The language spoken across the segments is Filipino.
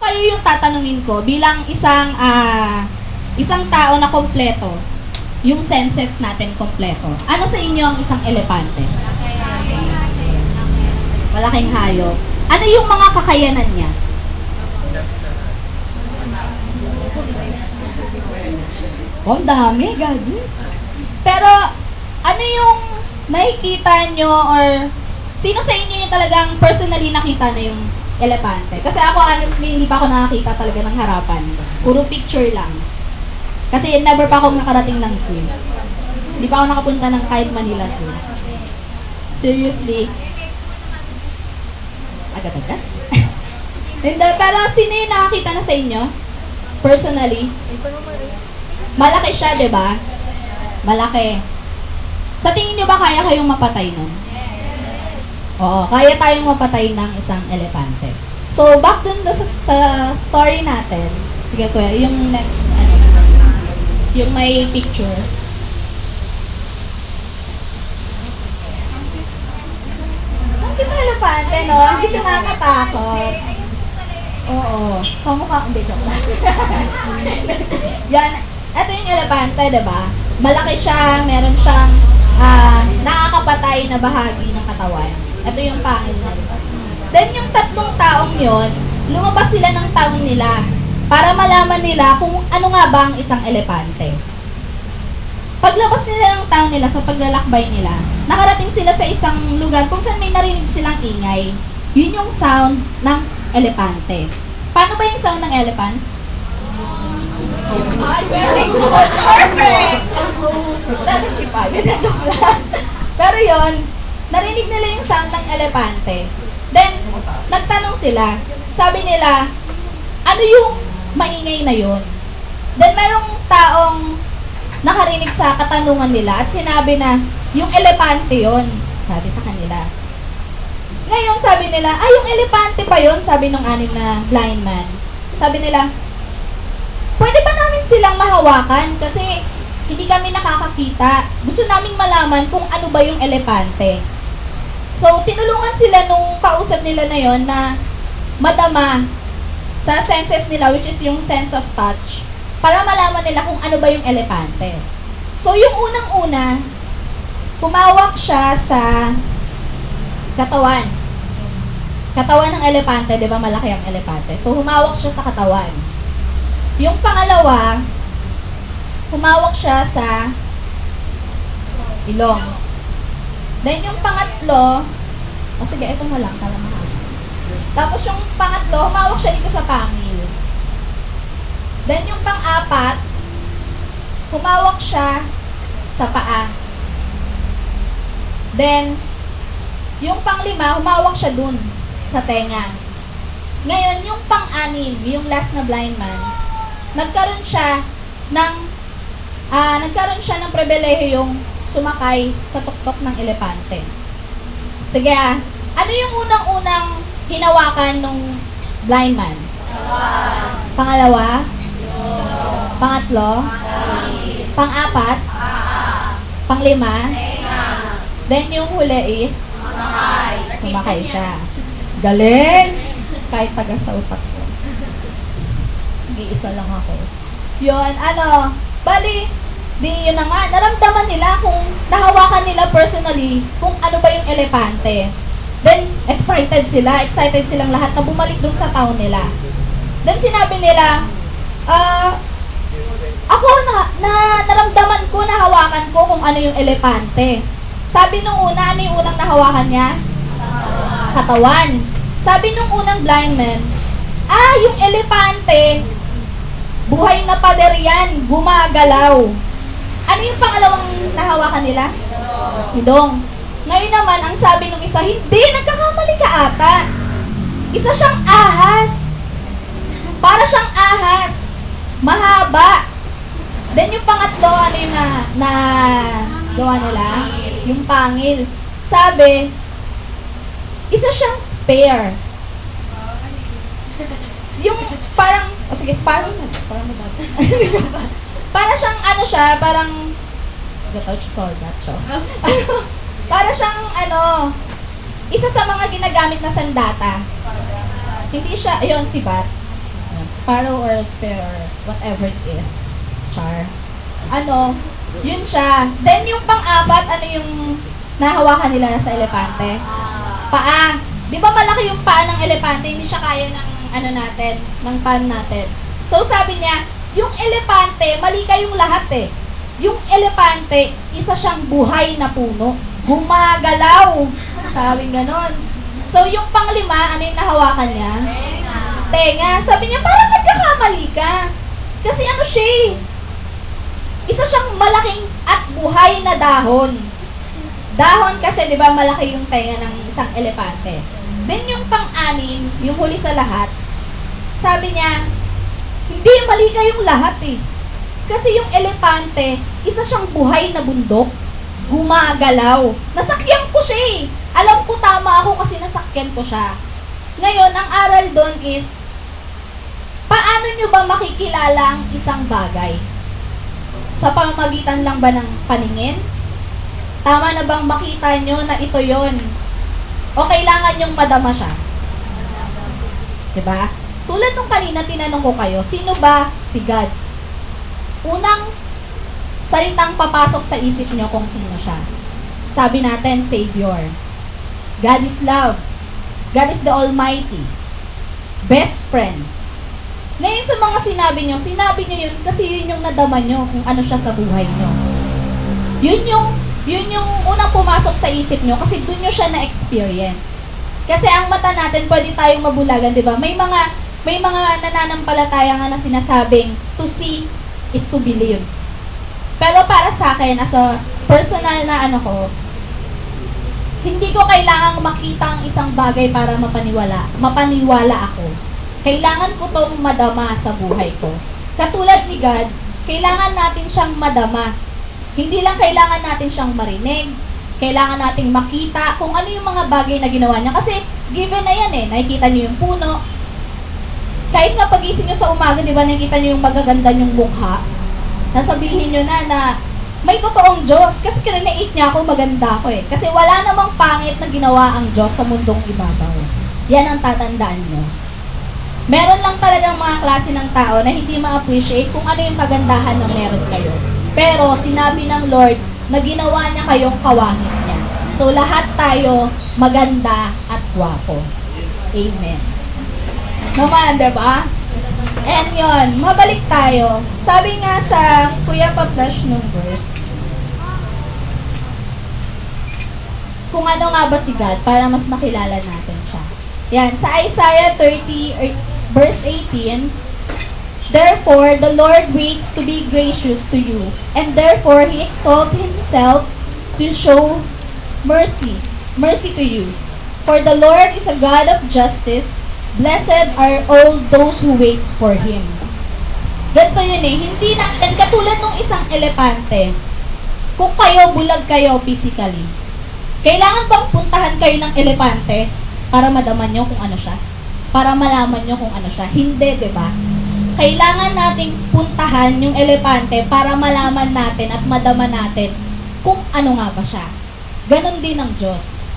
kayo yung tatanungin ko bilang isang tao na kompleto, yung senses natin kompleto. Ano sa inyo ang isang elepante? Malaking hayop. Ano yung mga kakayanan niya? Oh, ang dami, gadis. Pero, ano yung nakikita nyo or sino sa inyo yung talagang personally nakita na yung elepante? Kasi ako honestly, hindi pa ako nakakita talaga ng harapan. Puro picture lang. Kasi never pa akong nakarating ng zoo. Hindi pa ako nakapunta ng kahit Manila Zoo. Seriously. Agad-agad? Hindi, pero sino yung nakakita na sa inyo? Personally? Malaki siya, di ba? Malaki. Sa tingin nyo ba kaya kayong mapatay nun? Oo, kaya tayong mapatay ng isang elepante. So, back dun sa story natin. Sige kuya, yung next, yung may picture. Ang cute ng elepante, no? Hindi siya nakakatakot. Oo. Kamukha, hindi, joke lang. Yan, ito yung elepante, diba? Malaki siya, meron siyang nakakapatay na bahagi ng katawan. Ito yung pangil na ito. Then yung tatlong taong yon, lumabas sila ng town nila para malaman nila kung ano nga ba ang isang elepante. Paglabas nila ng town nila sa paglalakbay nila, nakarating sila sa isang lugar kung saan may narinig silang ingay. Yun yung sound ng elepante. Paano ba yung sound ng elephant? Ay, very good! Perfect! 75, yun na joke lang. Pero yun, narinig nila yung sound ng elepante. Then, nagtanong sila. Sabi nila, ano yung maingay na yun? Then, merong taong nakarinig sa katanungan nila at sinabi na, yung elepante yun. Sabi sa kanila. Ngayon, sabi nila, yung elepante pa yun, sabi nung anim na blind man. Sabi nila, pwede ba namin silang mahawakan? Kasi hindi kami nakakakita. Gusto naming malaman kung ano ba yung elepante. So, tinulungan sila nung kausap nila na yon na madama sa senses nila, which is yung sense of touch, para malaman nila kung ano ba yung elepante. So, yung unang-una, humawak siya sa katawan. Katawan ng elepante, di ba malaki ang elepante? So, humawak siya sa katawan. Yung pangalawa, humawak siya sa ilong. Then yung pangatlo, sige, ito na lang, para mahal. Tapos yung pangatlo, humawak siya dito sa pangil. Then yung pang-apat, humawak siya sa paa. Then, yung pang-lima, humawak siya dun sa tenga. Ngayon, yung pang-anim, yung last na blind man, nagkaroon siya ng pribilehiyong sumakay sa tuktok ng elepante. Sige ano yung unang-unang hinawakan nung blind man? Pangalawa? Pangatlo? Pang-apat? Pang-lima? Then yung huli is? Sumakay siya. Galing! Kahit taga sa utak ko. Isa lang ako. Yun, bali, yun na nga, naramdaman nila kung nahawakan nila personally kung ano ba yung elepante. Then, excited silang lahat na bumalik dun sa town nila. Then, sinabi nila, ako naramdaman ko, nahawakan ko kung ano yung elepante. Sabi nung una, ano yung unang nahawakan niya? Katawan. Sabi nung unang blind man, yung elepante, buhay na pader yan, gumagalaw. Ano yung pangalawang nahawakan nila? Ilong. Ngayon naman, ang sabi nung isa, hindi, nagkakamali ka ata. Isa siyang ahas. Para siyang ahas. Mahaba. Then yung pangatlo, ano yung na gawa nila? Yung pangil. Sabi, isa siyang spare. Yung parang, sige, sparrow na. Parang mabago. Para siyang parang, gatouch call that, Chos. Para siyang, isa sa mga ginagamit na sandata. Hindi siya, ayun, si Bat. Sparrow or sparrow, whatever it is. Char. Yun siya. Then yung pang-apat, ano yung nahawakan nila sa elepante? Paa. Di ba malaki yung paa ng elepante? Hindi siya kaya ng ng pan natin. So sabi niya, yung elepante, mali kayong lahat eh. Yung elepante, isa siyang buhay na puno. Gumagalaw. Sabing ganon. So yung panglima, ano yung nahawakan niya? Tenga. Sabi niya, parang nagkakamali ka. Kasi siya eh. Isa siyang malaking at buhay na dahon. Dahon kasi, di ba, malaki yung tenga ng isang elepante. Then yung pang-anim, yung huli sa lahat, sabi niya, hindi, mali kayong lahat eh. Kasi yung elepante, isa siyang buhay na bundok. Gumagalaw. Nasakyan ko siya eh. Alam ko tama ako kasi nasakyan ko siya. Ngayon, ang aral doon is, paano nyo ba makikilala ang isang bagay? Sa pamamagitan lang ba ng paningin? Tama na bang makita nyo na ito yon? O kailangan nyong madama siya? Diba? Tulad nung kanina tinanong ko kayo, sino ba si God? Unang salitang papasok sa isip nyo kung sino siya. Sabi natin, Savior. God is love. God is the Almighty. Best friend. Ngayon sa mga sinabi nyo yun kasi yun yung nadama nyo kung ano siya sa buhay nyo. Yun yung unang pumasok sa isip nyo kasi dun nyo siya na-experience. Kasi ang mata natin, pwede tayong mabulagan, di ba? May mga nananampalataya nga na sinasabing, to see is to believe. Pero para sa akin, as a personal na hindi ko kailangang makita ang isang bagay para mapaniwala ako. Kailangan ko tong madama sa buhay ko. Katulad ni God, kailangan natin siyang madama. Hindi lang kailangan natin siyang marinig, kailangan nating makita kung ano yung mga bagay na ginawa niya. Kasi given na yan eh, nakikita niyo yung puno. Kahit nga pagising niyo sa umaga, di ba, nakikita niyo yung magaganda niyong mukha. Sasabihin niyo na may totoong Diyos. Kasi kinanait niya ako, maganda ako eh. Kasi wala namang pangit na ginawa ang Diyos sa mundong ibabaw. Yan ang tatandaan niyo. Meron lang talagang mga klase ng tao na hindi ma-appreciate kung ano yung kagandahan na meron kayo. Pero sinabi ng Lord na ginawa niya kayong kawangis niya. So lahat tayo maganda at gwapo. Amen. Naman, diba? And yun, mabalik tayo. Sabi nga sa Kuya Pa-Flash nung verse, kung ano nga ba si God para mas makilala natin siya. Yan, sa Isaiah 30, verse 18, therefore, the Lord waits to be gracious to you, and therefore, He exalts Himself to show mercy to you. For the Lord is a God of justice, blessed are all those who wait for Him. Ganito yun eh, hindi natin, katulad ng isang elepante, kung kayo, bulag kayo physically, kailangan bang puntahan kayo ng elepante para madaman nyo kung ano siya? Para malaman nyo kung ano siya? Hindi, di ba? Kailangan nating puntahan yung elepante para malaman natin at madama natin kung ano nga ba siya. Ganon din ang Diyos.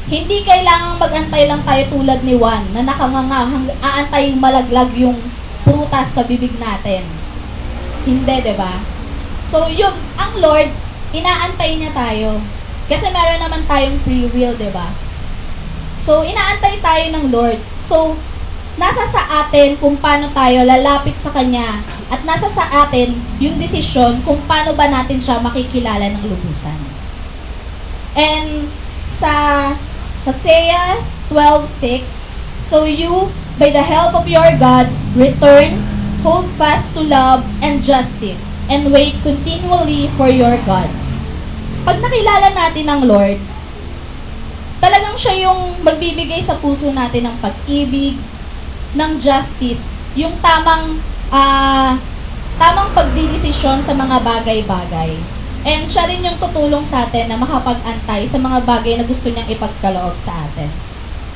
Hindi kailangang mag-antay lang tayo tulad ni Juan na nakanganga, aantayin malaglag yung prutas sa bibig natin. Hindi, di ba? So, yun, ang Lord, inaantay niya tayo. Kasi meron naman tayong free will, di ba? So, inaantay tayo ng Lord. So, nasa sa atin kung paano tayo lalapit sa Kanya at nasa sa atin yung desisyon kung paano ba natin siya makikilala ng lubusan. And sa Hosea 12:6, so you, by the help of your God, return, hold fast to love and justice, and wait continually for your God. Pag nakilala natin ang Lord, talagang siya yung magbibigay sa puso natin ng pag-ibig, ng justice, yung tamang pagdidesisyon sa mga bagay-bagay. And siya rin yung tutulong sa atin na makapag-antay sa mga bagay na gusto niyang ipagkaloob sa atin.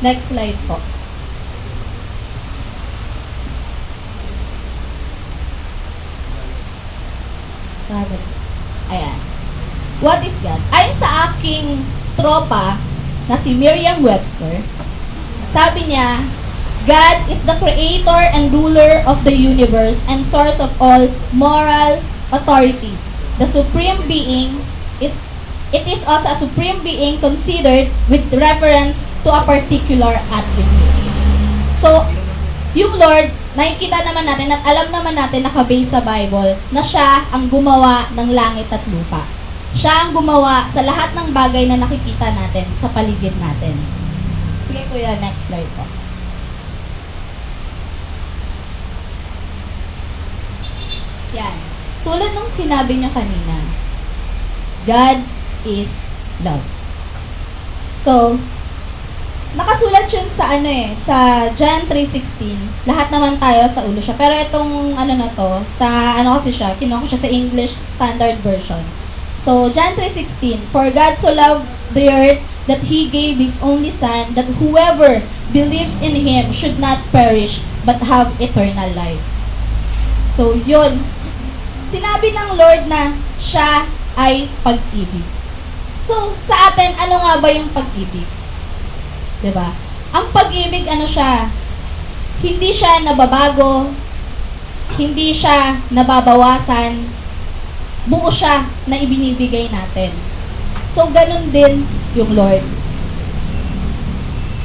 Next slide po. Ayan. What is God? Ayon sa aking tropa na si Merriam-Webster, sabi niya, God is the creator and ruler of the universe and source of all moral authority. The supreme being is it is also a supreme being considered with reference to a particular attribute. So, yung Lord, nakikita naman natin at alam naman natin nakabase sa Bible na siya ang gumawa ng langit at lupa. Siya ang gumawa sa lahat ng bagay na nakikita natin sa paligid natin. Sige kuya, next slide po. Yan. Tulad nung sinabi niya kanina, God is love. So, nakasulat yun sa sa John 3:16. Lahat naman tayo sa ulo siya. Pero itong na to, sa kasi siya, kinuha ko siya sa English Standard Version. So, John 3:16, For God so loved the earth that He gave His only Son, that whoever believes in Him should not perish, but have eternal life. So, yun. Sinabi ng Lord na siya ay pag-ibig. So, sa atin, ano nga ba yung pag-ibig? Diba? Ang pag-ibig, siya? Hindi siya nababago, hindi siya nababawasan, buo siya na ibinibigay natin. So, ganun din yung Lord.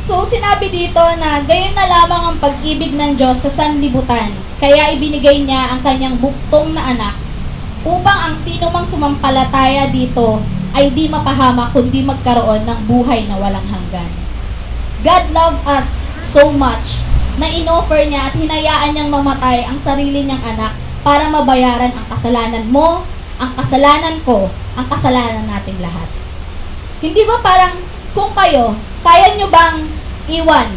So, sinabi dito na gayon na lamang ang pag-ibig ng Diyos sa sanlibutan. Kaya ibinigay niya ang kanyang buktong na anak upang ang sino mang sumampalataya dito ay di mapahamak kundi magkaroon ng buhay na walang hanggan. God loved us so much na inoffer niya at hinayaan niyang mamatay ang sarili niyang anak para mabayaran ang kasalanan mo, ang kasalanan ko, ang kasalanan nating lahat. Hindi ba parang kung kayo, kaya niyo bang iwan,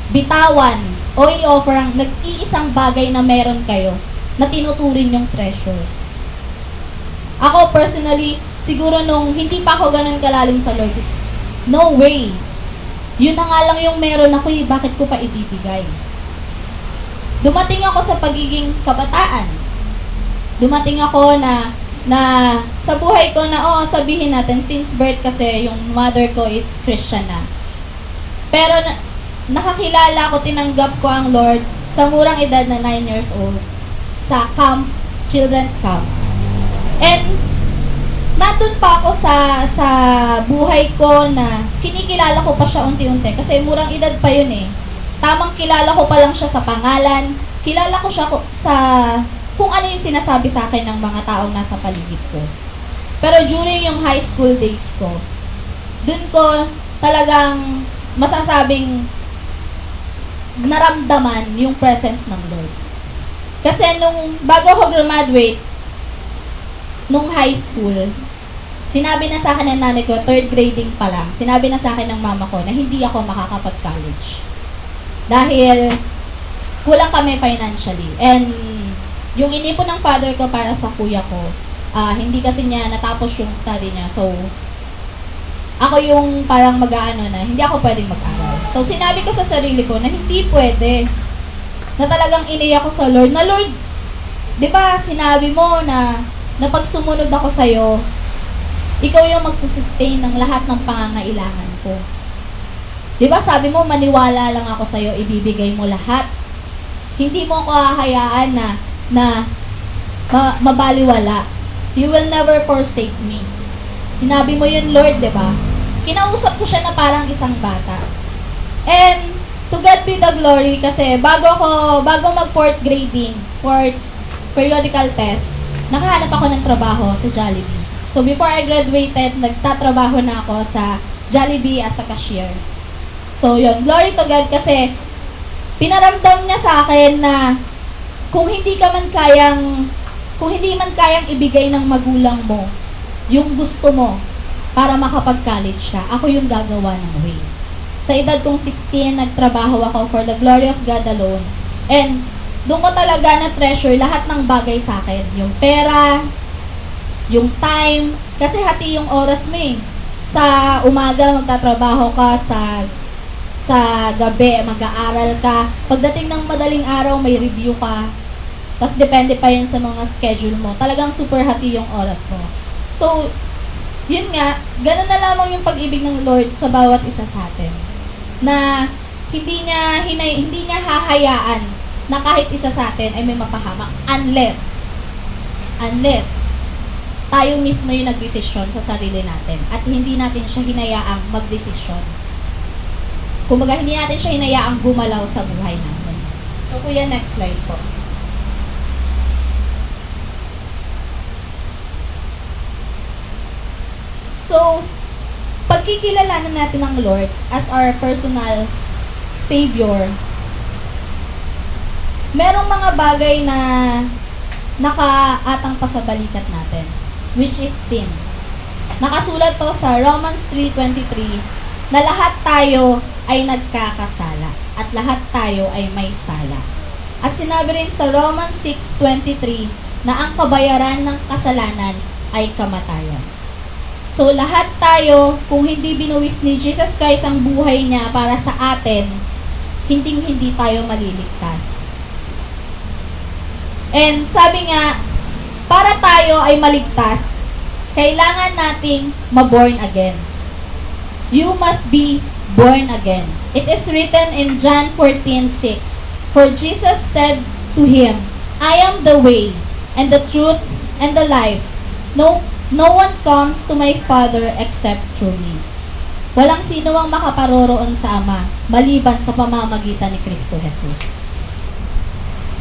bitawan, o i-offer ang nag-iisang bagay na meron kayo na tinuturing yung treasure? Ako personally, siguro nung hindi pa ako ganun kalalim sa Lord, no way. Yun na nga lang yung meron ako, bakit ko pa ibibigay? Dumating ako sa pagiging kabataan. Dumating ako na sa buhay ko na, sabihin natin, since birth kasi yung mother ko is Christian na. Pero nakakilala ko, tinanggap ko ang Lord sa murang edad na 9 years old sa camp, children's camp. And nandun pa ako sa buhay ko na kinikilala ko pa siya unti-unti kasi murang edad pa yun eh. Tamang kilala ko pa lang siya sa pangalan, kilala ko siya sa kung ano yung sinasabi sa akin ng mga taong nasa paligid ko. Pero during yung high school days ko, dun ko talagang masasabing naramdaman yung presence ng Lord. Kasi bago ako graduate, nung high school, sinabi na sa akin ng nanay ko, third grading pa lang, sinabi na sa akin ng mama ko na hindi ako makakapag-college. Dahil kulang kami financially. And yung inipon ng father ko para sa kuya ko, hindi kasi niya natapos yung study niya. So, ako yung parang na hindi ako pwedeng mag-aral. So, sinabi ko sa sarili ko na hindi pwede. Na talagang iniyak ko sa Lord. Na Lord, di ba sinabi mo na pag sumunod ako sa'yo, ikaw yung magsusustain ng lahat ng pangangailangan ko. Di ba sabi mo, maniwala lang ako sa'yo, ibibigay mo lahat. Hindi mo ako hahayaan na mabaliwala. You will never forsake me. Sinabi mo yun, Lord, di ba? Kinausap ko siya na parang isang bata. And to God be the glory kasi bago mag fourth grading, fourth periodical test, nakahanap ako ng trabaho sa Jollibee. So before I graduated, nagtatrabaho na ako sa Jollibee as a cashier. So yun, glory to God kasi pinaramdam niya sa akin na kung hindi man kayang ibigay ng magulang mo yung gusto mo para makapag-college ka, ako yung gagawa ng way. Sa edad kong 16, nagtrabaho ako for the glory of God alone. And doon ko talaga na-treasure lahat ng bagay sa akin. Yung pera, yung time, kasi hati yung oras mo eh. Sa umaga, magtatrabaho ka, sa gabi, mag-aaral ka. Pagdating ng madaling araw, may review ka. Tapos depende pa yun sa mga schedule mo. Talagang super hati yung oras mo. So, yun nga, ganun na lamang yung pag-ibig ng Lord sa bawat isa sa atin. Na hindi niya hahayaan na kahit isa sa atin ay may mapahamak unless tayo mismo yung nagdesisyon sa sarili natin at hindi natin siya hinayaang magdesisyon. Kumbaga, hindi natin siya hinayaang gumalaw sa buhay natin. So, kuya, next slide po. So, pagkikilalanan natin ng Lord as our personal Savior, merong mga bagay na nakaatang pa sa balikat natin, which is sin. Nakasulat to sa Romans 3:23 na lahat tayo ay nagkakasala at lahat tayo ay may sala. At sinabi rin sa Romans 6:23 na ang kabayaran ng kasalanan ay kamatayan. So lahat tayo, kung hindi binuwis ni Jesus Christ ang buhay niya para sa atin, hindi tayo maliligtas. And sabi nga, para tayo ay maligtas, kailangan nating ma-born again. You must be born again. It is written in John 14:6, for Jesus said to him, I am the way, and the truth, and the life. No one comes to my Father except through me. Walang sino ang makaparoroon sa Ama, maliban sa pamamagitan ni Kristo Jesus.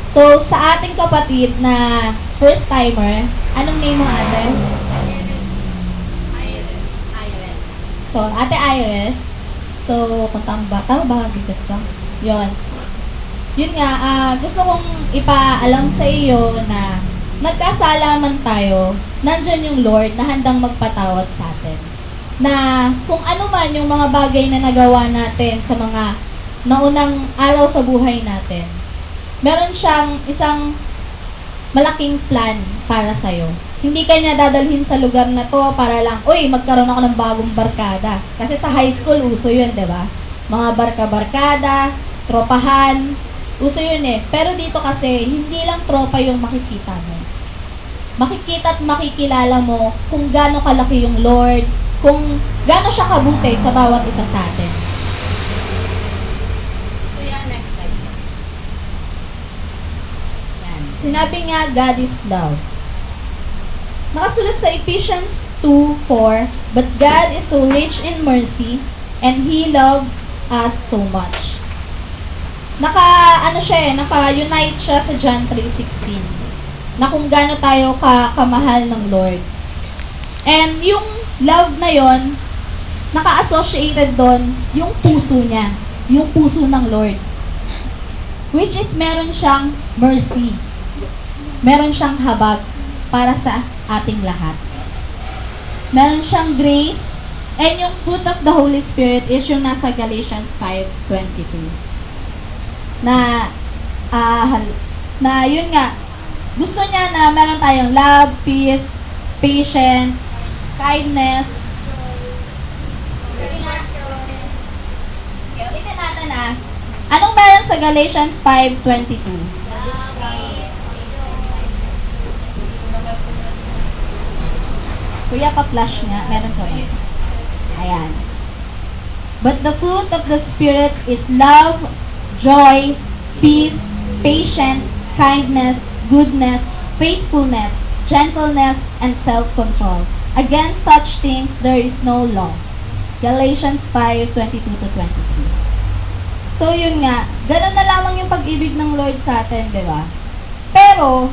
So, sa ating kapatid na first-timer, anong name mo, ate? Iris. So, ate Iris, so, kung tama ba, bigas ka? Yun. Yun nga, gusto kong ipaalam sa iyo na nagkasala man tayo, nandyan yung Lord na handang magpatawad sa atin. Na kung ano man yung mga bagay na nagawa natin sa mga naunang araw sa buhay natin, meron siyang isang malaking plan para sa'yo. Hindi ka niya dadalhin sa lugar na to para lang, uy, magkaroon ako ng bagong barkada. Kasi sa high school, uso yun, di ba? Mga barka-barkada, tropahan, uso yun eh. Pero dito kasi, hindi lang tropa yung makikita mo. Makikita at makikilala mo kung gaano kalaki yung Lord, kung gaano siya kabuti sa bawat isa sa atin. Kuya, next slide. Yan. Sinabi nga, God is love. Nakasulat sa Ephesians 2:4, but God is so rich in mercy, and He loved us so much. Naka-unite siya sa John 3:16. Na kung gaano tayo kamahal ng Lord. And yung love na yon, naka-associated doon yung puso niya, yung puso ng Lord. Which is meron siyang mercy. Meron siyang habag para sa ating lahat. Meron siyang grace, and yung fruit of the Holy Spirit is yung nasa Galatians 5:22. Na yun nga, gusto niya na meron tayong love, peace, patience, kindness. Ulitin natin anong meron sa Galatians 5:22? Kuya, pa-flash nga. Meron ka ba? Ayan. But the fruit of the Spirit is love, joy, peace, patience, kindness, goodness, faithfulness, gentleness, and self-control. Against such things there is no law. Galatians 5:22-23. So yun nga, ganun na lamang yung pag-ibig ng Lord sa atin, di ba? Pero,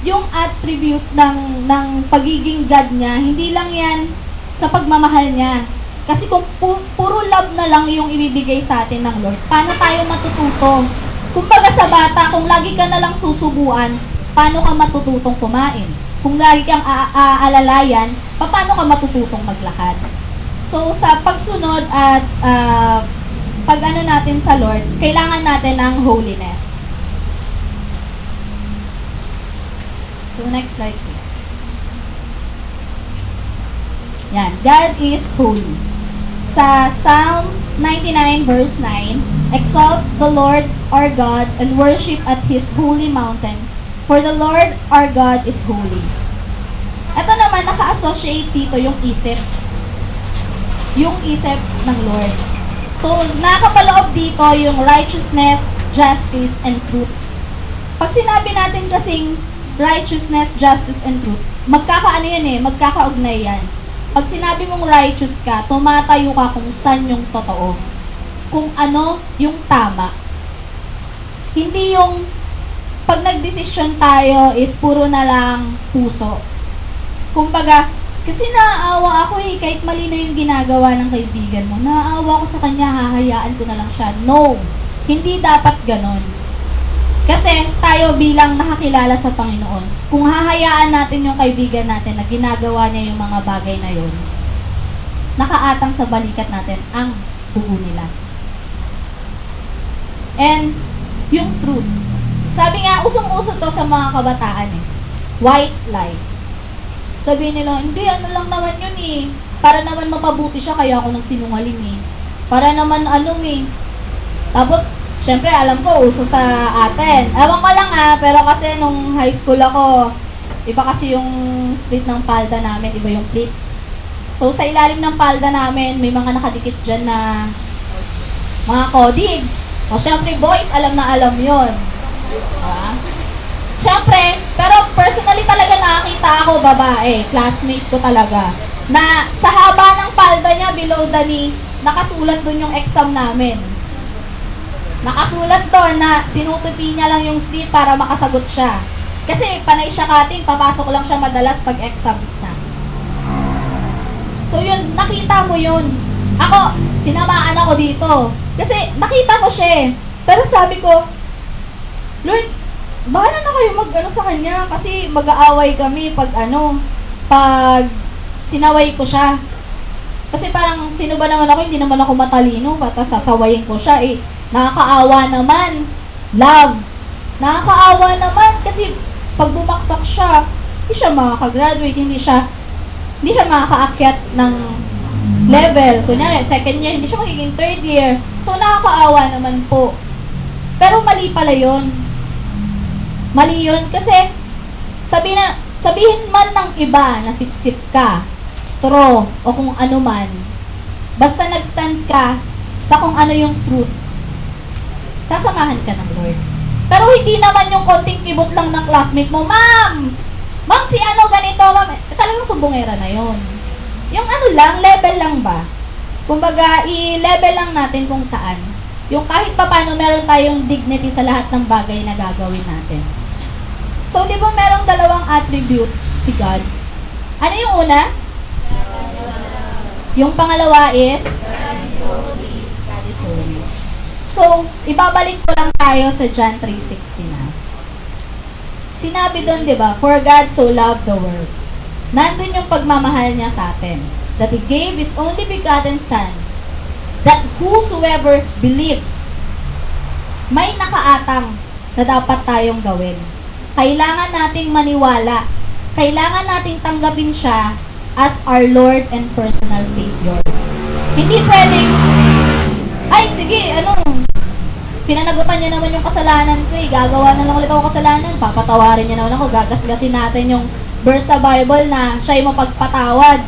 yung attribute ng pagiging God niya, hindi lang yan sa pagmamahal niya. Kasi kung puro love na lang yung ibibigay sa atin ng Lord, paano tayo matututo? Kumbaga sa bata, kung lagi ka na lang susubuan, paano ka matututong kumain? Kung lagi kang aalalayan, paano ka matututong maglakad? So, sa pagsunod at pag-ano natin sa Lord, kailangan natin ng holiness. So, next slide. Yan. God is holy. Sa Psalm 99 verse 9, exalt the Lord our God and worship at His holy mountain, for the Lord our God is holy. Ito naman, naka-associate dito yung isip. Yung isip ng Lord. So, nakakapaloob dito yung righteousness, justice, and truth. Pag sinabi natin kasing righteousness, justice, and truth, magkakaano yan eh, magkakaugnay yan. Pag sinabi mong righteous ka, tumatayo ka kung saan yung totoo. Kung ano yung tama. Hindi yung pag nagdesisyon tayo is puro na lang puso. Kumbaga, kasi naaawa ako eh, kahit mali na yung ginagawa ng kaibigan mo, naaawa ko sa kanya, hahayaan ko na lang siya. No! Hindi dapat ganon. Kasi tayo bilang nakakilala sa Panginoon, kung hahayaan natin yung kaibigan natin na ginagawa niya yung mga bagay na yun, nakaatang sa balikat natin ang buo nila. And, yung truth. Sabi nga, usong-uso to sa mga kabataan eh. White lies. Sabihin nila, hindi, ano lang naman yun eh. Para naman mapabuti siya, kaya ako nagsinungaling eh. Para naman ano eh. Tapos, syempre, alam ko, uso sa atin. Ewan ko lang pero kasi nung high school ako, iba kasi yung split ng palda namin, iba yung pleats. So, sa ilalim ng palda namin, may mga nakadikit dyan na mga codigs. O, syempre, boys, alam na alam yon. Syempre, pero personally talaga nakakita ako babae, classmate ko talaga, na sa haba ng palda niya, below the knee, nakasulat dun yung exam namin. Nakasulat doon na tinutupi niya lang yung slit para makasagot siya. Kasi panay siya cutting, papasok lang siya madalas pag exams na. So yun, nakita mo yun. Ako, tinamaan ako dito. Kasi nakita ko siya eh. Pero sabi ko, Lord, bahala na kayo mag-ano sa kanya kasi mag-aaway kami pag sinaway ko siya. Kasi parang sino ba naman ako, hindi naman ako matalino, basta sasawayin ko siya eh. Nakakaawa naman. Love. Nakakaawa naman kasi pag bumaksak siya, hindi siya makakagraduate, hindi siya makakaakyat ng level. Kunyari, second year, hindi siya magiging third year. So, nakakaawa naman po. Pero mali pala yun. Mali yun kasi sabihin man ng iba na sip-sip ka, straw, o kung ano man, basta nag-stand ka sa kung ano yung truth, sasamahan ka ng Lord. Pero hindi naman yung konting kibot lang ng classmate mo, Ma'am, si ano ganito, Ma'am. Talagang sumbongera na yon. Yung ano lang, level lang ba? Kumbaga, i-level lang natin kung saan. Yung kahit paano meron tayong dignity sa lahat ng bagay na gagawin natin. So, di ba merong dalawang attribute si God? Ano yung una? Yung pangalawa is? God is holy. So, ibabalik ko lang tayo sa John 3:16 na. Sinabi doon, di ba? For God so loved the world. Nandun yung pagmamahal niya sa atin. That He gave His only begotten Son. That whosoever believes, may nakaatang na dapat tayong gawin. Kailangan nating maniwala. Kailangan nating tanggapin siya as our Lord and personal Savior. Hindi pwedeng, ay, sige, pinanagutan niya naman yung kasalanan ko eh. Gagawa na lang ulit ako kasalanan. Papatawarin niya naman ako. Gagasgasin natin yung verse sa Bible na siya'y mapagpatawad.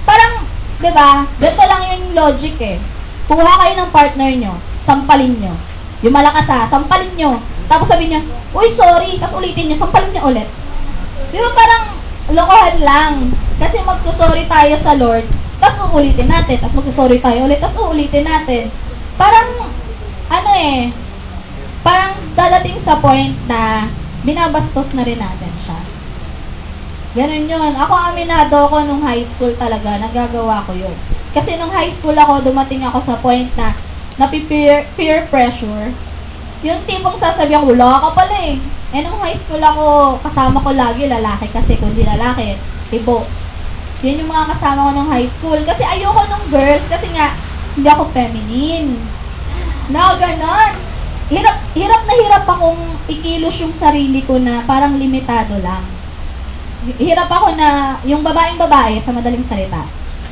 Parang, di ba? Ganito lang yung logic eh. Kuha kayo ng partner nyo. Sampalin nyo. Yung malakas sampalin nyo. Tapos sabihin niya, uy, sorry. Tapos ulitin nyo. Sampalin nyo ulit. Di ba parang lokohan lang. Kasi magsusorry tayo sa Lord. Tapos uulitin natin. Tapos magsusorry tayo ulit. Tapos uulitin natin. Parang, parang dadating sa point na binabastos na rin natin siya. Ganun yun. Ako aminado ako nung high school talaga, nagagawa ko yun. Kasi nung high school ako, dumating ako sa point na peer pressure. Yung tipong sasabihan, wala ka pala eh. Nung high school ako, kasama ko lagi lalaki kasi kung di lalaki, ibo. Yun yung mga kasama ko nung high school. Kasi ayoko nung girls kasi nga, hindi ako feminine. No, ganon. Hirap na hirap akong ikilos yung sarili ko na parang limitado lang. Hirap ako na, yung babaeng-babae, sa madaling salita.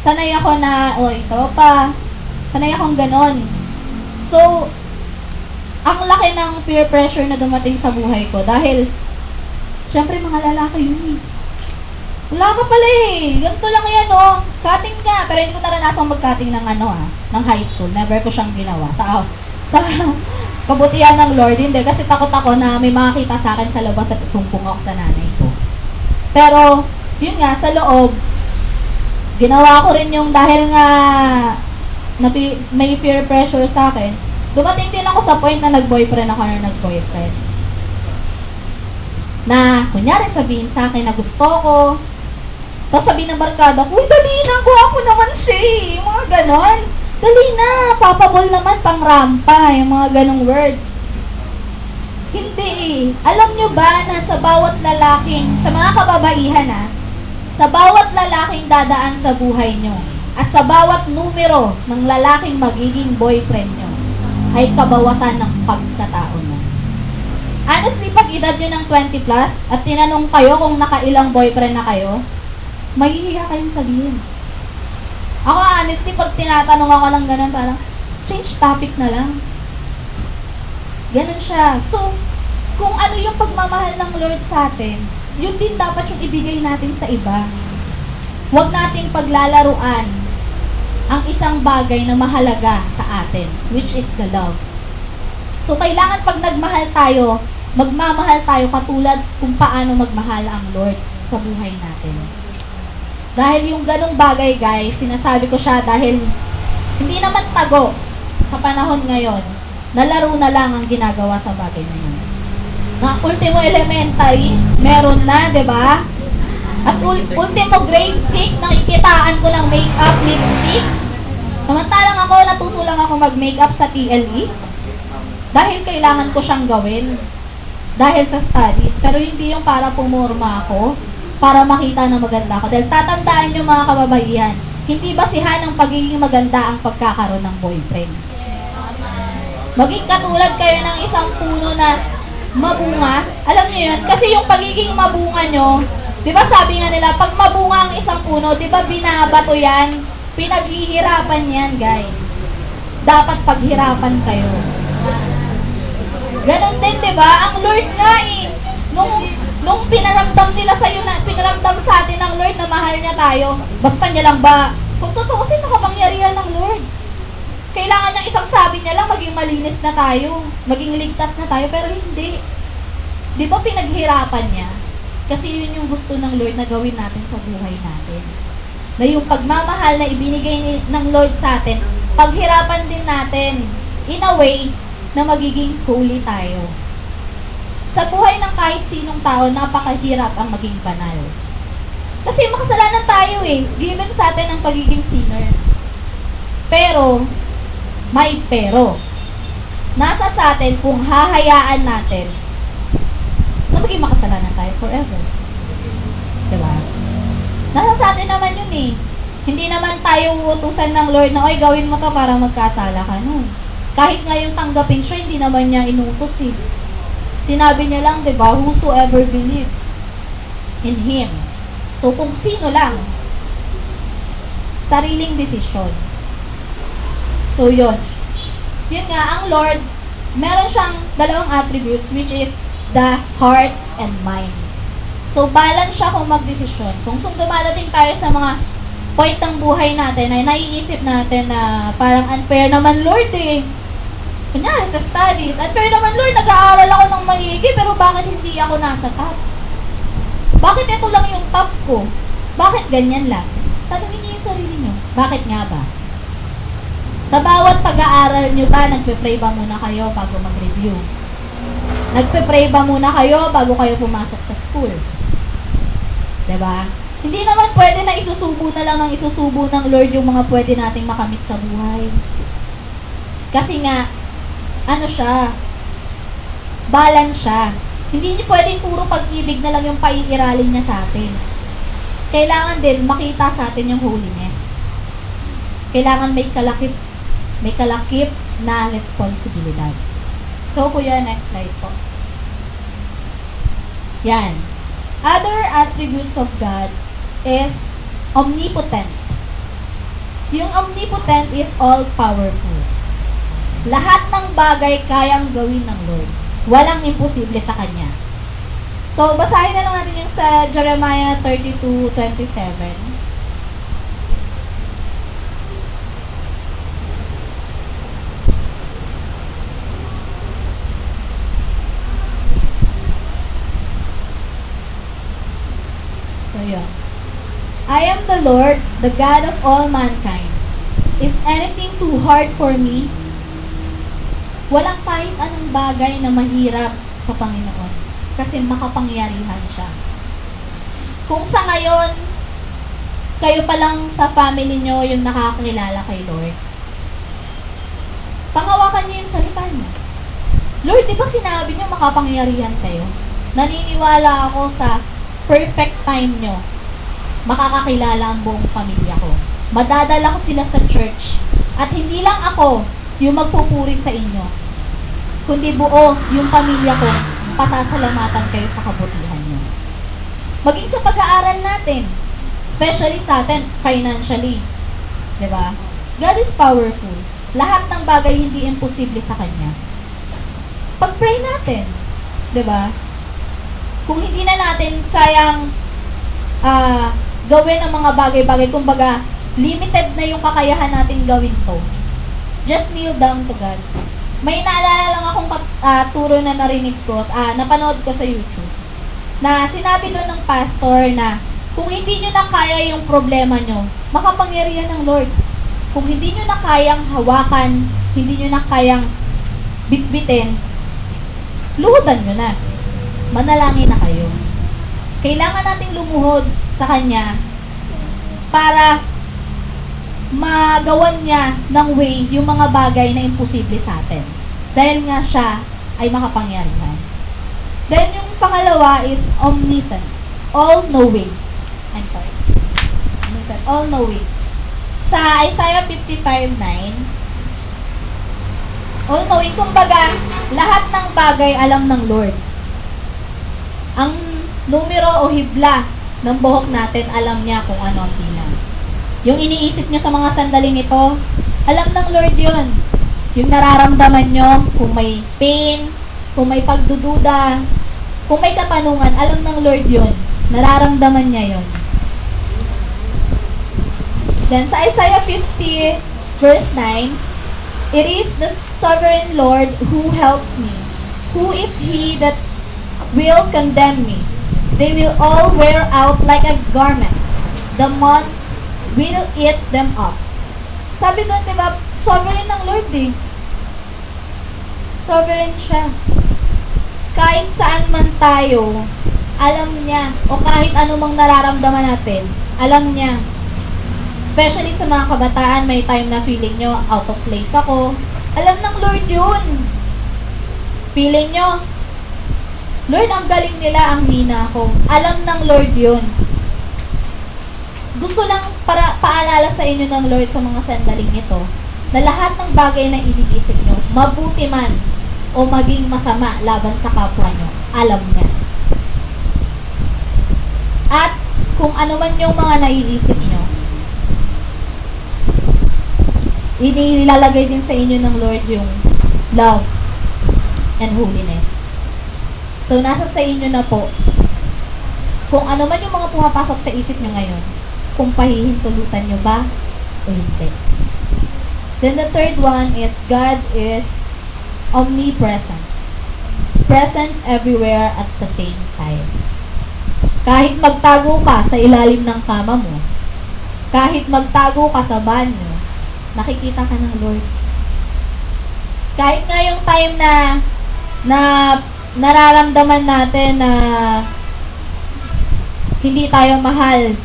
Sanay ako na, tropa. Sanay akong ganon. So, ang laki ng peer pressure na dumating sa buhay ko dahil, syempre mga lalaki yun eh. Wala ka pala eh. Ganito lang yan, oh. Cutting ka. Pero hindi ko naranasan mag-cutting ng ng high school. Never ko siyang ginawa. Sa kabutihan ng Lord, hindi. Kasi takot ako na may makakita sa akin sa labas at sumpong ako sa nanay ko. Pero, yun nga, sa loob, ginawa ko rin yung dahil nga may peer pressure sa akin, dumating din ako sa point na nag-boyfriend ako na nag-boyfriend. Na, kunyari sabihin sa akin na gusto ko, tapos sabihin ng barkada, uy, dali na, guwapo naman siya eh. Yung mga ganon. Dali na, papabol naman, pang rampa, yung mga ganong word. Hindi eh. Alam nyo ba na sa bawat lalaking, sa mga kababaihan sa bawat lalaking dadaan sa buhay nyo, at sa bawat numero ng lalaking magiging boyfriend nyo, ay kabawasan ng pagkatao mo. Honestly, pag edad nyo ng 20 plus, at tinanong kayo kung nakailang boyfriend na kayo, mahihiya kayong sabihin. Ako honestly, pag tinatanong ako ng ganun, parang, change topic na lang. Ganun siya. So, kung ano yung pagmamahal ng Lord sa atin, yun din dapat yung ibigay natin sa iba. Huwag nating paglalaruan ang isang bagay na mahalaga sa atin, which is the love. So, kailangan pag nagmahal tayo, magmamahal tayo katulad kung paano magmahal ang Lord sa buhay natin. Dahil yung ganong bagay, guys, sinasabi ko siya dahil hindi naman tago sa panahon ngayon na laro na lang ang ginagawa sa bagay na yun. Na ultimo elementary, meron na, di ba? At ultimo grade 6, nakikitaan ko ng makeup, lipstick. Samantalang ako, natuto lang ako mag-makeup sa TLE. Dahil kailangan ko siyang gawin. Dahil sa studies. Pero hindi yung para pumorma ako, para makita na maganda ako. Dahil tatandaan nyo mga kababaihan, hindi basihan ng pagiging maganda ang pagkakaroon ng boyfriend. Maging katulad kayo ng isang puno na mabunga. Alam nyo yun? Kasi yung pagiging mabunga nyo, di ba sabi nga nila, pag mabunga ang isang puno, di ba binabato yan? Pinaghihirapan yan, guys. Dapat paghirapan kayo. Ganon din, di ba? Ang Lord nga eh, nung pinaramdam nila sa'yo na, pinaramdam sa atin ng Lord na mahal niya tayo, basta niya lang ba, kung tutuusin, makapangyarihan ng Lord. Kailangan niyang isang sabi niya lang, maging malinis na tayo, maging ligtas na tayo, pero hindi. Di ba pinaghirapan niya? Kasi yun yung gusto ng Lord na gawin natin sa buhay natin. Na yung pagmamahal na ibinigay ng Lord sa atin, paghirapan din natin, in a way, na magiging holy tayo. Sa buhay ng kahit sinong tao, napakahirap ang maging banal. Kasi makasalanan tayo eh. Given sa atin ang pagiging sinners. Pero, may pero. Nasa sa atin kung hahayaan natin na maging makasalanan tayo forever. Diba? Nasa sa atin naman yun eh. Hindi naman tayo uutusan ng Lord na, oy, gawin mo to para magkasala ka. No. Kahit nga yung tanggapin siya, hindi naman niya inutos eh. Sinabi niya lang, diba, whosoever believes in Him. So, kung sino lang, sariling desisyon. So, yun. Yun nga, ang Lord, meron siyang dalawang attributes, which is the heart and mind. So, balance siya kung magdesisyon. Kung dumadating tayo sa mga point ng buhay natin, ay naiisip natin na parang unfair naman, Lord eh. Kunyari, sa studies, unfair naman, Lord, nag-aaral ako ng maigi, pero bakit hindi ako nasa top? Bakit ito lang yung top ko? Bakit ganyan lang? Tanungin niyo yung sarili niyo. Bakit nga ba? Sa bawat pag-aaral niyo ba, nagpe-pray ba muna kayo bago mag-review? Nagpe-pray ba muna kayo bago kayo pumasok sa school? Diba? Hindi naman pwede na isusubo na lang ng isusubo ng Lord yung mga pwede nating makamit sa buhay. Kasi nga, ano siya? Balance siya. Hindi niyo pwedeng puro pag-ibig na lang yung paiiralin niya sa atin. Kailangan din makita sa atin yung holiness. Kailangan may kalakip na responsibilidad. So, kuya, next slide po. Yan. Other attributes of God is omnipotent. Yung omnipotent is all-powerful. Lahat ng bagay kayang gawin ng Lord. Walang imposible sa Kanya. So, basahin na lang natin yung sa Jeremiah 32:27. So, yun. I am the Lord, the God of all mankind. Is anything too hard for me? Walang kahit anong bagay na mahirap sa Panginoon. Kasi makapangyarihan siya. Kung sa ngayon, kayo pa lang sa family nyo yung nakakilala kay Lord, pangawakan niyo yung salita niya. Lord, di ba sinabi niyo makapangyarihan kayo? Naniniwala ako sa perfect time nyo, makakakilala ang buong pamilya ko. Madadala ko sila sa church. At hindi lang ako yung magpupuri sa inyo, kundi buo yung pamilya ko, pasasalamatan kayo sa kabutihan nyo. Maging sa pag-aaral natin, especially sa atin, financially. Diba? God is powerful. Lahat ng bagay hindi imposible sa Kanya. Pag-pray natin. Diba? Kung hindi na natin kayang gawin ang mga bagay-bagay, kumbaga, limited na yung kakayahan natin gawin to, just kneel down to God. May naalala lang akong turo na narinig ko, napanood ko sa YouTube, na sinabi doon ng pastor na kung hindi nyo na kaya yung problema nyo, makapangyarihan ng Lord. Kung hindi nyo na kayang hawakan, hindi nyo na kayang bitbitin, luhudan nyo na. Manalangin na kayo. Kailangan nating lumuhod sa Kanya para magawan niya ng way yung mga bagay na imposible sa atin. Dahil nga siya ay makapangyarihan. Then yung pangalawa is omniscient. All-knowing. Omniscient. All-knowing. Sa Isaiah 55:9, all-knowing, kumbaga, lahat ng bagay alam ng Lord. Ang numero o hibla ng buhok natin, alam niya kung ano ang bilang. Yung iniisip nyo sa mga sandaling ito, alam ng Lord yun. Yung nararamdaman nyo, kung may pain, kung may pagdududa, kung may katanungan, alam ng Lord yun. Nararamdaman niya yun. Then sa Isaiah 50:9, it is the sovereign Lord who helps me. Who is he that will condemn me? They will all wear out like a garment. The months will eat them up. Sabi doon, di ba, sovereign ng Lord eh. Sovereign siya. Kahit saan man tayo, alam niya. O kahit anumang nararamdaman natin, alam niya. Especially sa mga kabataan, may time na feeling nyo, out of place ako. Alam ng Lord yun. Feeling nyo, Lord, ang galing nila, ang hina ko. Alam ng Lord yun. Gusto lang para paalala sa inyo ng Lord sa mga sandaling ito, na lahat ng bagay na iniisip nyo, mabuti man o maging masama laban sa kapwa nyo, alam niya. At kung ano man yung mga naiisip nyo, inilalagay din sa inyo ng Lord yung love and holiness. So, nasa sa inyo na po, kung ano man yung mga pumapasok sa isip nyo ngayon, kung pahihintulutan nyo ba o hindi. Then the third one is God is omnipresent. Present everywhere at the same time. Kahit magtago ka sa ilalim ng kama mo, kahit magtago ka sa banyo, nakikita ka ng Lord. Kahit nga yung time na nararamdaman natin na hindi tayo mahal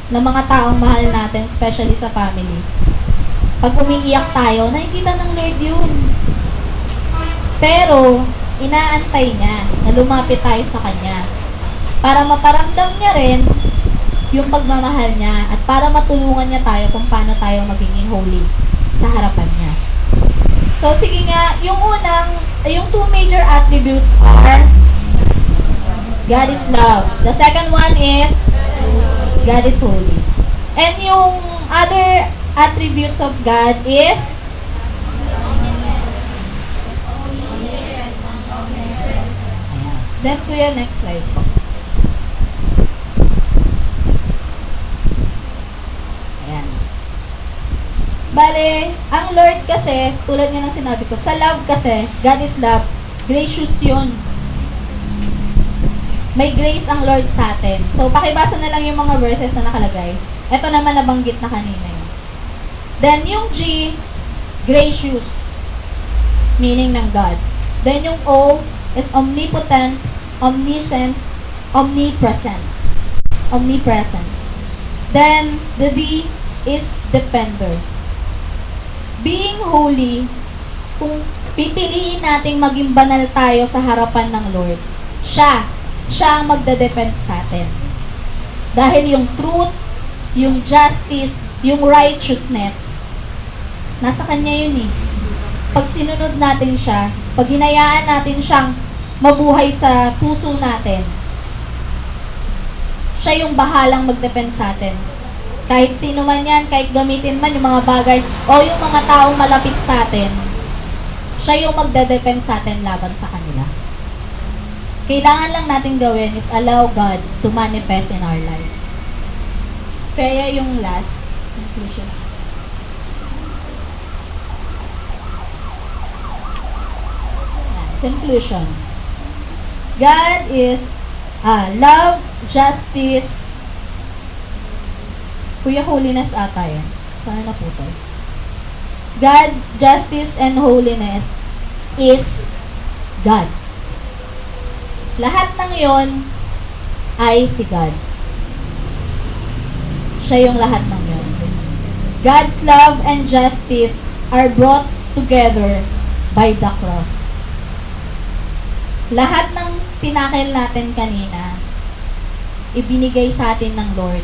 ng mga taong mahal natin, especially sa family. Pag umiiyak tayo, nakikita ng Lord yun. Pero, inaantay niya na lumapit tayo sa Kanya para maparamdam niya rin yung pagmamahal niya at para matulungan niya tayo kung paano tayo magiging holy sa harapan niya. So, sige nga, yung two major attributes are God is love. The second one is God is holy. And yung other attributes of God is then to your next slide po. Bale, ang Lord kasi, tulad nga ng sinabi ko, sa love kasi, God is love, gracious yun. May grace ang Lord sa atin. So, pakibasa na lang yung mga verses na nakalagay. Ito naman nabanggit na kanina yun. Then, yung G, gracious, meaning ng God. Then, yung O is omnipotent, omniscient, omnipresent. Omnipresent. Then, the D is depender. Being holy, kung pipiliin nating maging banal tayo sa harapan ng Lord, siya ang magdedepend sa atin. Dahil yung truth, yung justice, yung righteousness, nasa Kanya yun eh. Pag sinunod natin siya, pag hinayaan natin siyang mabuhay sa puso natin, siya yung bahalang magdepend sa atin. Kahit sino man yan, kahit gamitin man yung mga bagay o yung mga taong malapit sa atin, siya yung magdedepend sa atin laban sa kanila. Kailangan lang natin gawin is allow God to manifest in our lives. Kaya yung last conclusion. Conclusion. God is love, justice, Kuya, holiness ata yan. Paano na po to? God, justice, and holiness is God. Lahat ng yon ay si God. Siya yung lahat ng yon. God's love and justice are brought together by the cross. Lahat ng tinakil natin kanina, ibinigay sa atin ng Lord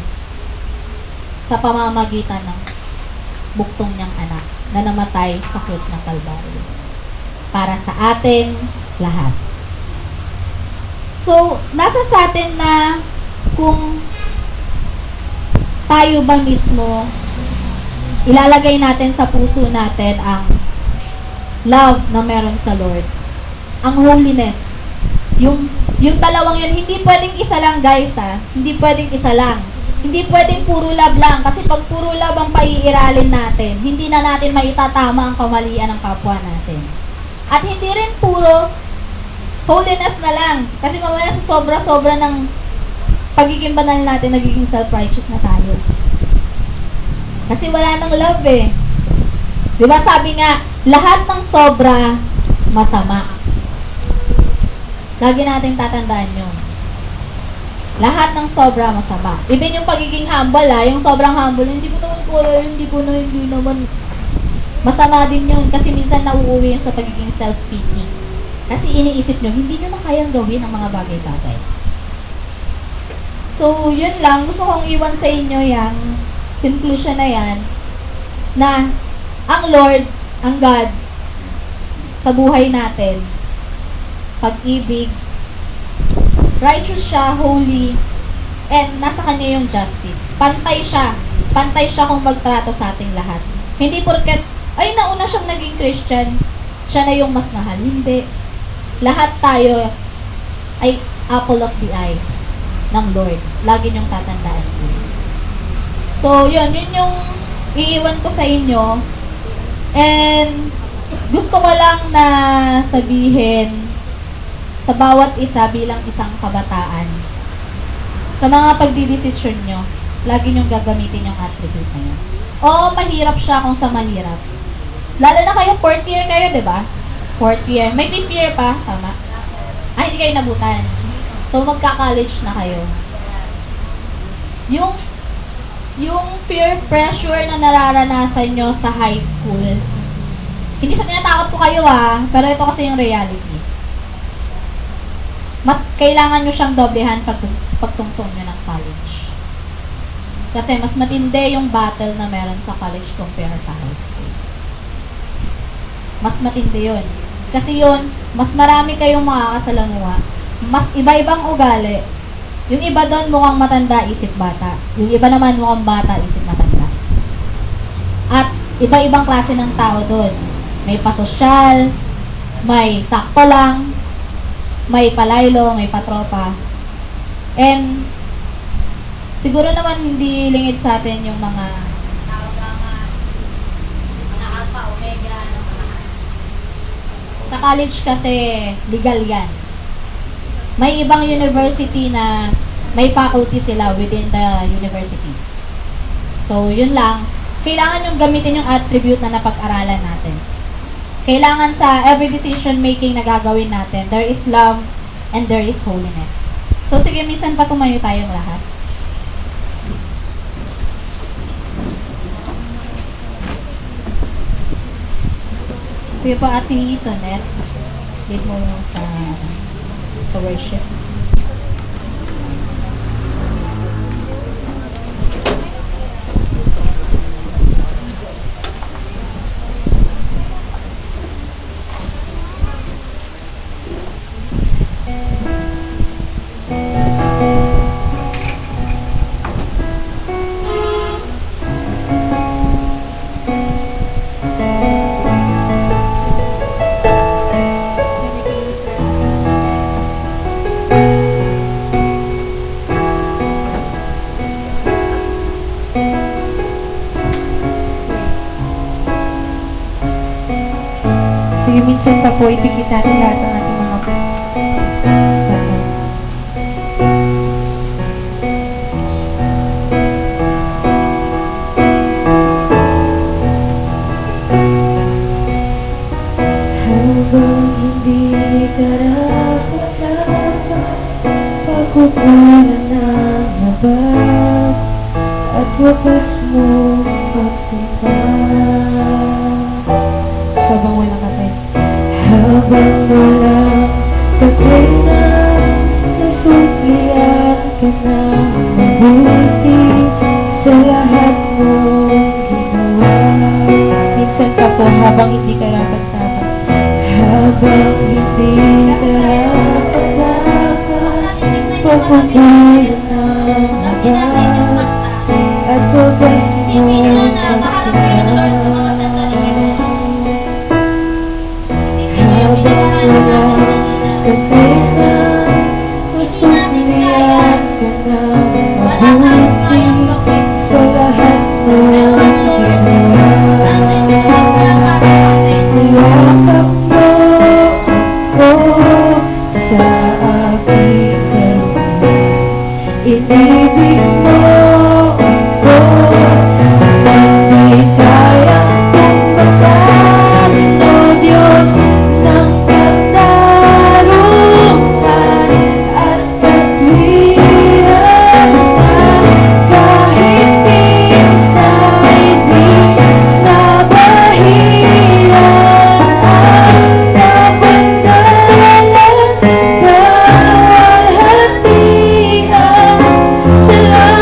sa pamamagitan ng buktong niyang anak na namatay sa krus ng Kalbaryo para sa atin lahat. So, nasa sa atin na kung tayo ba mismo ilalagay natin sa puso natin ang love na meron sa Lord, ang holiness, yung dalawang yun, hindi pwedeng isa lang guys hindi pwedeng isa lang. Hindi pwedeng puro love lang kasi pag puro love ang paiiralin natin, hindi na natin maitatama ang kamalian ng kapwa natin. At hindi rin puro holiness na lang kasi mamaya sa sobra-sobra ng pagiging banal natin, nagiging self-righteous na tayo. Kasi wala nang love eh. Diba sabi nga, lahat ng sobra, masama. Lagi natin tatandaan yun. Lahat ng sobra masama. Even yung pagiging humble yung sobrang humble, hindi naman. Masama din yun kasi minsan nauuwi yun sa pagiging self-pity. Kasi iniisip nyo, hindi nyo na kayang gawin ang mga bagay-bagay. So, yun lang. Gusto kong iwan sa inyo yung conclusion na yan na ang Lord, ang God, sa buhay natin, pag-ibig, righteous siya, holy, and nasa Kanya yung justice. Pantay siya. Pantay siya kung magtrato sa ating lahat. Hindi porket, ay nauna siyang naging Christian, siya na yung mas mahal. Hindi. Lahat tayo ay apple of the eye ng Lord. Lagi niyong tatandaan yun. So, yun yung iiwan ko sa inyo. And, gusto ko lang na sabihin sa bawat isa bilang isang kabataan, sa mga pagdidesisyon nyo, lagi nyong gagamitin yung attribute na yun. Oo, mahirap siya kung sa mahirap. Lalo na kayo, 4th year kayo, diba? 4th year. May 5th year pa, tama? Hindi kayo nabutan. So, magka-college na kayo. Yung peer pressure na nararanasan nyo sa high school, hindi sa tinatakot ko kayo pero ito kasi yung reality. Mas kailangan nyo siyang doblehan pagtungtong nyo ng college. Kasi mas matindi yung battle na meron sa college compare sa high school. Mas matindi yun. Kasi yun, mas marami kayong makakasalamuha. Mas iba-ibang ugali. Yung iba doon mukhang matanda, isip bata. Yung iba naman mukhang bata, isip matanda. At iba-ibang klase ng tao doon. May pasosyal, may sakto lang, may palaylo, may patropa. And, siguro naman hindi lingid sa atin yung mga Sa college kasi, legal yan. May ibang university na may faculty sila within the university. So, yun lang. Kailangan yung gamitin yung attribute na napag-aralan natin. Kailangan sa every decision making na gagawin natin, there is love and there is holiness. So, sige, minsan pa tumayo tayong lahat. Sige po, Ate Tonet. Lead mo sa worship. Sige, minsan pa po ipikit natin lahat ng ating mga bata. Habang hindi karapat-dapat, pagkukulan ng habag at wakas mong pagsinta. Habang walang kapay. Habang walang kakainan, nasuklian ka ng mabuti sa lahat mong ginawa. Minsan pa po, habang hindi karapat-dapat. Habang hindi karapat-dapat, pagkukulan ng habag at wagas mong pagsinta. Walang kakainan, nasuklian ka ng mabuti sa lahat mong ginawa. Niyakap mo ako sa aking karamihan, inibig mo ako nang di kayang tumbasan, O Diyos ng katarungan at katwiran, kahit minsa'y di nabahiran at nabandalan, kalwalhatian. Salamat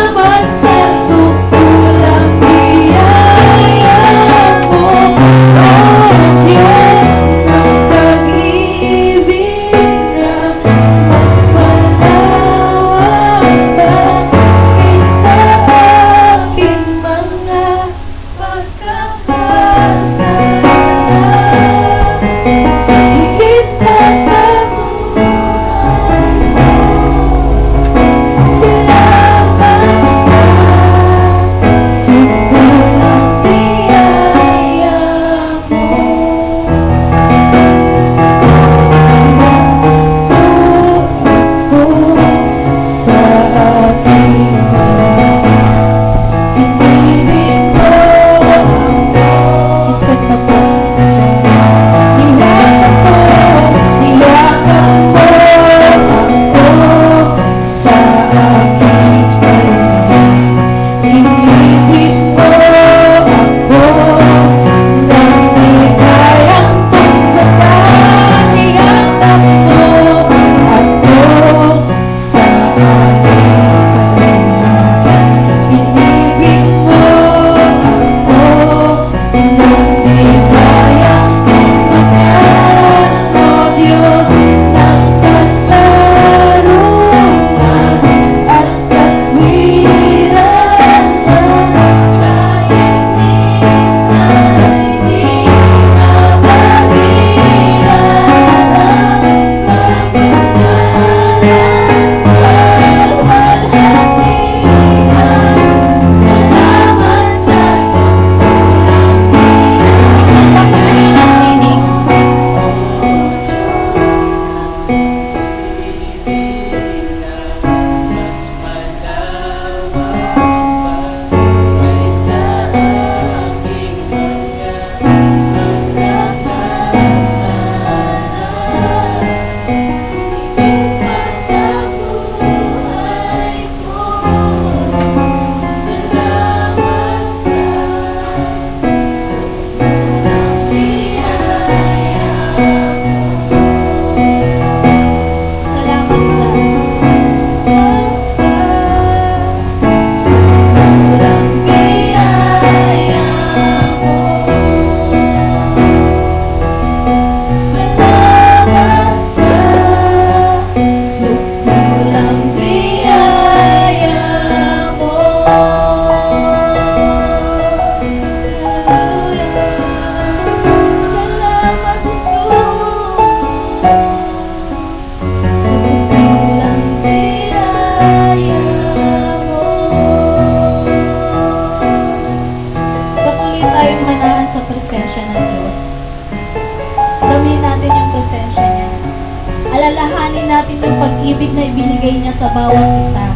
natin yung pag-ibig na ibinigay niya sa bawat isa.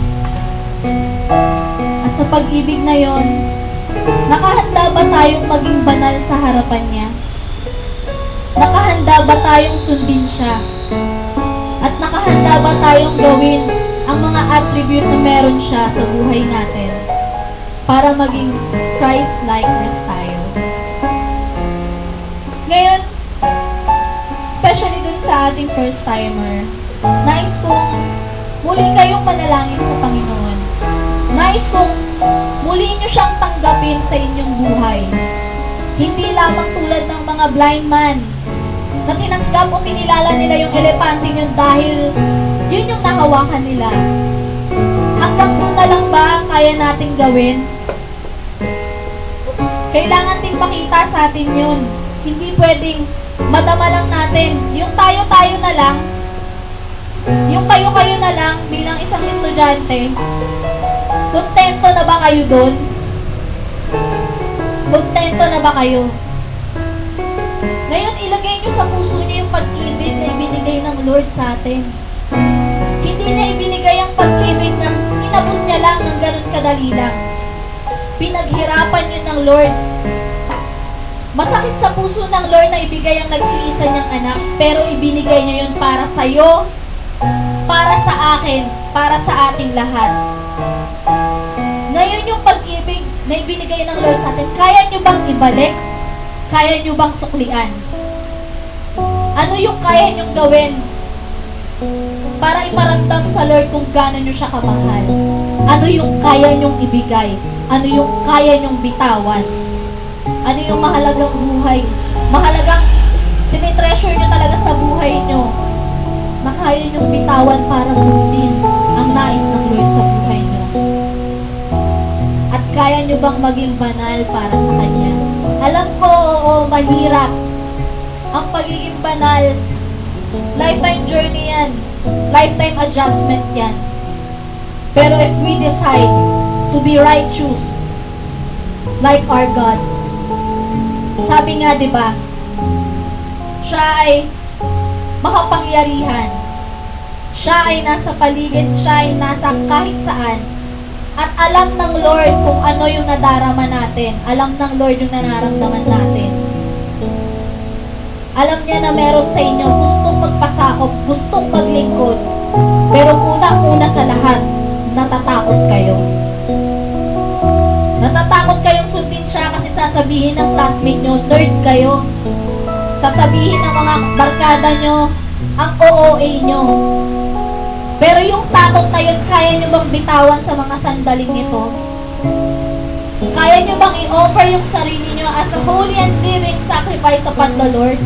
At sa pag-ibig na yon, nakahanda ba tayong maging banal sa harapan niya? Nakahanda ba tayong sundin siya? At nakahanda ba tayong gawin ang mga attribute na meron siya sa buhay natin para maging Christ-likeness tayo? Ngayon, especially dun sa ating first-timer, nais kong muli kayong manalangin sa Panginoon. Nais kong muli nyo siyang tanggapin sa inyong buhay. Hindi lamang tulad ng mga blind man na tinanggap o kinilala nila yung elepante yun dahil yun yung nahawakan nila. Hanggang doon na lang ba ang kaya nating gawin? Kailangan din makita sa atin yun. Hindi pwedeng madama lang natin. Yung tayo-tayo na lang, yung kayo-kayo na lang bilang isang estudyante, kontento na ba kayo doon? Kontento na ba kayo? Ngayon, ilagay nyo sa puso nyo yung pag-ibig na ibinigay ng Lord sa atin. Hindi niya ibinigay ang pag-ibig na inabot niya lang ng ganun kadali lang. Pinaghirapan nyo ng Lord. Masakit sa puso ng Lord na ibigay ang nag-iisa niyang anak, pero ibinigay niya yun para sa'yo, para sa akin, para sa ating lahat. Ngayon yung pag-ibig na ibinigay ng Lord sa atin, kaya nyo bang ibalik? Kaya nyo bang suklian? Ano yung kaya nyong gawin para iparamdam sa Lord kung gaano nyo siya kamahal? Ano yung kaya nyong ibigay? Ano yung kaya nyong bitawan? Ano yung mahalagang buhay? Mahalagang tinitreasure nyo talaga sa buhay nyo na kaya nyong bitawan para sundin ang nais ng Lord sa buhay nyo. At kaya nyo bang maging banal para sa Kanya? Alam ko, oo, mahirap. Ang pagiging banal, lifetime journey yan. Lifetime adjustment yan. Pero if we decide to be righteous, like our God, sabi nga, di ba, siya ay makapangyarihan. Siya ay nasa paligid, siya ay nasa kahit saan. At alam ng Lord kung ano yung nadarama natin. Alam ng Lord yung nararamdaman natin. Alam niya na meron sa inyo gustong magpasakop, gustong maglingkod. Pero una-una sa lahat, natatakot kayo. Natatakot kayong sundin siya kasi sasabihin ng classmate nyo, nerd kayo. Sasabihin ng mga barkada nyo, ang OOA nyo. Pero yung takot na yun, kaya nyo bang bitawan sa mga sandaling nito? Kaya nyo bang i-offer yung sarili nyo as a holy and living sacrifice upon the Lord?